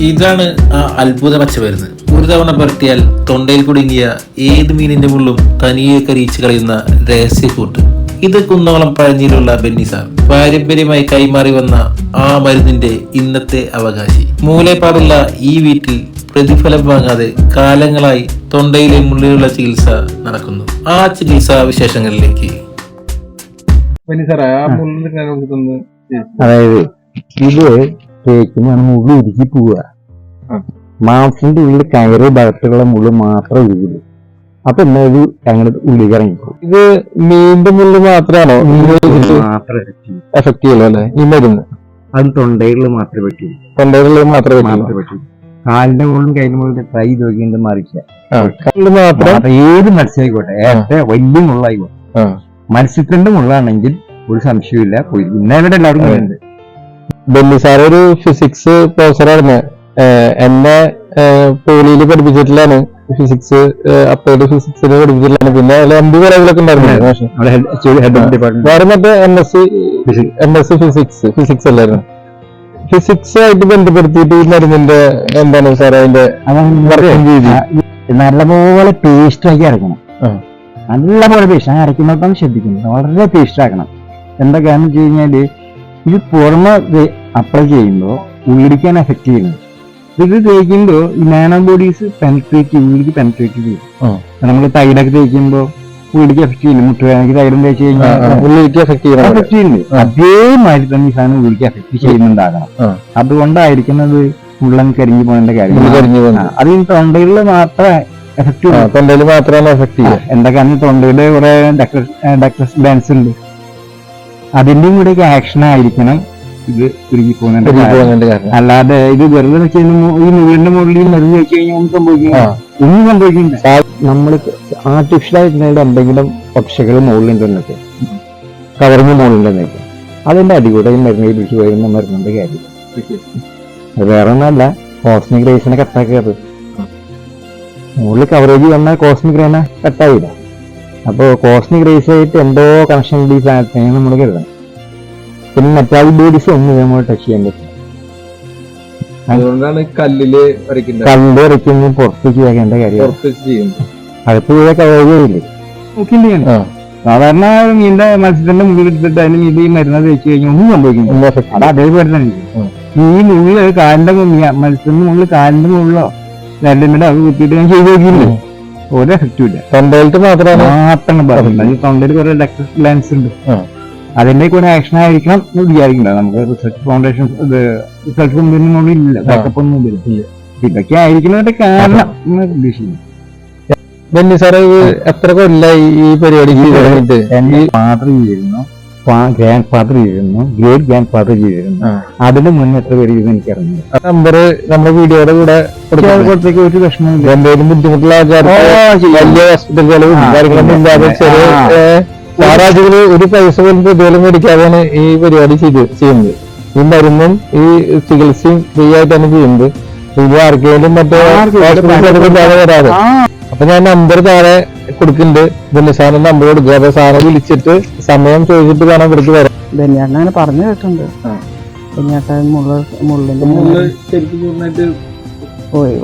ഇതാണ് ആ അത്ഭുത പച്ചമരുന്ന്. ഒരു തവണ പുരട്ടിയാൽ തൊണ്ടയിൽ കുടുങ്ങിയ ഏത് മീനിന്റെ മുള്ളും തനിയെ കരിയിച്ച് കളയുന്ന രഹസ്യക്കൂട്ട്. ഇത് കുന്നോളം പഴഞ്ഞിലുള്ള ബെന്നിസാർ പാരമ്പര്യമായി കൈമാറി വന്ന ആ മരുന്നിന്റെ ഇന്നത്തെ അവകാശി. മൂലപ്പാടുള്ള ഈ വീട്ടിൽ പ്രതിഫലം വാങ്ങാതെ കാലങ്ങളായി തൊണ്ടയിലെ മുള്ളിലുള്ള ചികിത്സ നടക്കുന്നു. ആ ചികിത്സാ വിശേഷങ്ങളിലേക്ക്. അതായത് ഇത് തേക്കുമ്പോൾ മുള്ളു ഉരുക്കി പോവുക. മാംസത്തിന്റെ ഉള്ളിൽ കയറ് ഭാഗത്തുള്ള മുള്ളു മാത്രം ഉരുകുള്ളൂ. അപ്പൊ എന്നാലും അങ്ങനെ ഉള്ളിലേക്ക് ഇറങ്ങിപ്പോകും. ഇത് മീനിന്റെ മുള്ളു മാത്രമാണോ എഫക്ട് ചെയ്യുള്ളൂ അല്ലെ ഈ മരുന്ന്? അത് തൊണ്ടകളിൽ മാത്രമേ പറ്റൂ. തൊണ്ടകളിൽ മാത്രമേ പറ്റൂ. കാലിന്റെ മുള്ളും കയ്യിന്റെ മുള്ളും ട്രൈ നോക്കിയിട്ട് മറിക്കുക മാത്രം. ഏത് മത്സ്യമായിക്കോട്ടെ, ഏറ്റവും വലിയ മുള്ളായിക്കോട്ടെ. മത്സ്യത്തിന്റെ മുള്ളാണെങ്കിൽ ഒരു സംശയമില്ല പോയി. ഇന്നലെ എല്ലാവർക്കും ഉണ്ട്. ബെന്നി സാർ ഒരു ഫിസിക്സ് പ്രൊഫസറായിരുന്നു. എന്നെ പോളിയില് പഠിപ്പിച്ചിട്ടില്ലാണ് ഫിസിക്സ്, അപ്ലൈഡ് ഫിസിക്സില് പഠിപ്പിച്ചിട്ടില്ലാണ്. പിന്നെ എംബി കോളേജിലൊക്കെ ഉണ്ടായിരുന്നു. വേറെ മറ്റേ എംഎസ്സി ഫിസിക്സ് അല്ലായിരുന്നു. ഫിസിക്സ് ആയിട്ട് ബന്ധപ്പെടുത്തിയിട്ട് ഈ മരുന്നിന്റെ എന്താണ് സാർ അതിന്റെ നല്ലപോലെ പേസ്റ്റ് ആക്കി അരക്കണം. നല്ലപോലെ പേസ്റ്റ് അരക്കുമ്പോൾ ശ്രദ്ധിക്കണം, വളരെ പേസ്റ്റ് ആക്കണം. എന്താ കാരണം വെച്ച് കഴിഞ്ഞാല് ഇത് പുറമെ അപ്ലൈ ചെയ്യുമ്പോൾ ഉള്ളിക്കാൻ എഫക്ട് ചെയ്യുന്നത്. ഇത് തേക്കുമ്പോൾ ഈ നാനോ ബോഡീസ് ഉള്ളിലേക്ക് പെനട്രേറ്റ് ചെയ്യും. നമ്മൾ തൈലൊക്കെ തേക്കുമ്പോൾ ഉള്ളിലേക്ക് എഫക്ട് ചെയ്യില്ല. മുട്ടുവേദനയ്ക്ക് തൈലം തേച്ച് കഴിഞ്ഞാൽ ഉള്ളിലേക്ക് എഫക്ട് ചെയ്യുന്നുണ്ട്. അതേമാതിരി തന്നെ ഈ സാധനം ഉള്ളിലേക്ക് എഫക്ട് ചെയ്യുന്നുണ്ടാകണം. അതുകൊണ്ടായിരിക്കുന്നത് ഉള്ളം കരിഞ്ഞു പോകേണ്ട കാര്യം. അത് ഈ തൊണ്ടയിൽ മാത്രമേ എഫക്ട് ചെയ്യൂ. തൊണ്ടയിൽ മാത്രമാണ് എഫക്ട് ചെയ്യുക. എന്താ കാരണം തൊണ്ടയില് കുറെ ഡക്ടസ് ഗ്ലാൻസ് ഉണ്ട്. അതിന്റെയും കൂടെ ആക്ഷൻ ആയിരിക്കണം ഇത് ഉരുകി പോകുന്നുണ്ട്. അല്ലാതെ ഇത് വെറുതെ വെച്ച് ഈ മുകളിന്റെ മുകളിൽ മരുന്ന് വെച്ച് കഴിഞ്ഞാൽ ഒന്നും സംഭവിക്കുന്നില്ല. നമ്മള് ആർട്ടിഫിഷ്യലായിട്ടുള്ള എന്തെങ്കിലും പക്ഷികൾ മുകളിലുണ്ടെന്നൊക്കെ കവറിന് മുകളിലുണ്ടെന്നൊക്കെ അതിന്റെ അടികൂടെ ഈ മരുന്ന് പിടിച്ച് വരുന്ന മരുന്നിന്റെ കാര്യം. അത് വേറെ ഒന്നല്ല, കോസ്മിക് റേസിനെ കട്ടാക്കിയത്. മുകളിൽ കവറേജ് വന്നാൽ കോസ്മിക് റേനെ കട്ടാവില്ല. അപ്പൊ കോസ്മിക് റേസ് ആയിട്ട് എന്തോ കണക്ഷൻ ഈ സാധനത്തിന് നമ്മൾ കരുതണം. പിന്നെ മെറ്റാലിക് ബോഡീസ് ഒന്നും നമ്മൾ ടച്ച് ചെയ്യാൻ പറ്റില്ല. അതുകൊണ്ടാണ് കല്ലില് വരയ്ക്കുന്ന പുറത്തേക്ക് വെക്കേണ്ട കാര്യം. അകത്ത് പോയ കവറേജില്ലേ നോക്കിയില്ലേ? സാധാരണ മീന്റെ മത്സ്യത്തിന്റെ മുകളിൽ എടുത്തിട്ട് അതിന് മീൻ ഈ മരുന്ന് തേച്ച് കഴിഞ്ഞാൽ ഒന്നും സംഭവിക്കുന്നു. അത് അതേപോലെ തന്നെ ഈ മുകളിൽ കാലിന്റെ മത്സ്യത്തിന്റെ മുകളിൽ കാലിന്റെ മുകളിലോ രണ്ടിന്റെ അത് കുത്തിയിട്ട് ഞാൻ ചെയ്ത് നോക്കിയില്ലേ, ഒരു എഫക്റ്റും ഇല്ല. തൊണ്ടയിലത്ത് മാത്രമാണ് പറയുന്നത്. ഈ തൊണ്ടയിൽ കുറെ ഡക്ടസ് ഗ്ലാൻസ് ഉണ്ട്. അതിന്റെ കൂടെ ആക്ഷൻ ആയിരിക്കണം എന്ന് വിചാരിക്കണ്ട. നമുക്ക് റിസർച്ച് ഫൗണ്ടേഷൻ റിസർച്ച് കമ്പനി ഇല്ല, ബാക്കപ്പ് ഒന്നും ഇല്ല. ഇതൊക്കെ ആയിരിക്കുന്നതിന്റെ കാരണം ഉദ്ദേശിക്കുന്നു. ബെന്നി സാറ് എത്ര കൊല്ലായി ഈ പരിപാടി ചെയ്തിട്ട്? എന്റെ ഫാദർ ചെയ്തിരുന്നു, ഗ്രാൻഡ് ഫാദർ ചെയ്തിരുന്നു, ഗ്രേറ്റ് ഗ്രാൻഡ് ഫാദർ ചെയ്തിരുന്നു. അതിന് മുന്നേ എത്ര പേര് ചെയ്ത് എനിക്കറിയില്ല. നമ്പർ നമ്മുടെ വീഡിയോയുടെ കൂടെ കൊടുത്തേക്ക് ഒരു വിഷമമില്ല. എന്തെങ്കിലും ബുദ്ധിമുട്ടുള്ള വലിയ ഹോസ്പിറ്റൽ ചെലവും കാര്യങ്ങളൊന്നും ഇല്ലാതെ സാറാജികള് ഒരു പൈസ പോലും പ്രതിഫലം മേടിക്കാതെയാണ് ഈ പരിപാടി ചെയ്യുന്നത്. ഈ മരുന്നും ഈ ചികിത്സയും ഫ്രീ ആയിട്ടാണ് ചെയ്യുന്നത്. ഇത് ആർക്കെങ്കിലും മറ്റേ വരാതെ. അപ്പൊ ഞാൻ നമ്പർ താഴെ കൊടുക്കുന്നുണ്ട്. ബെന്നി സാറിന് നമ്പർ കൊടുക്കുക. അപ്പൊ സാറെ വിളിച്ചിട്ട് സമയം ചോദിച്ചിട്ട് വേണം ഇവിടേക്ക് വരാം. ബെന്നിയേട്ടൻ അങ്ങനെ പറഞ്ഞു കേട്ടിട്ടുണ്ട്. ബെന്നിയേട്ടൻ മുള്ളിന്റെ പോയി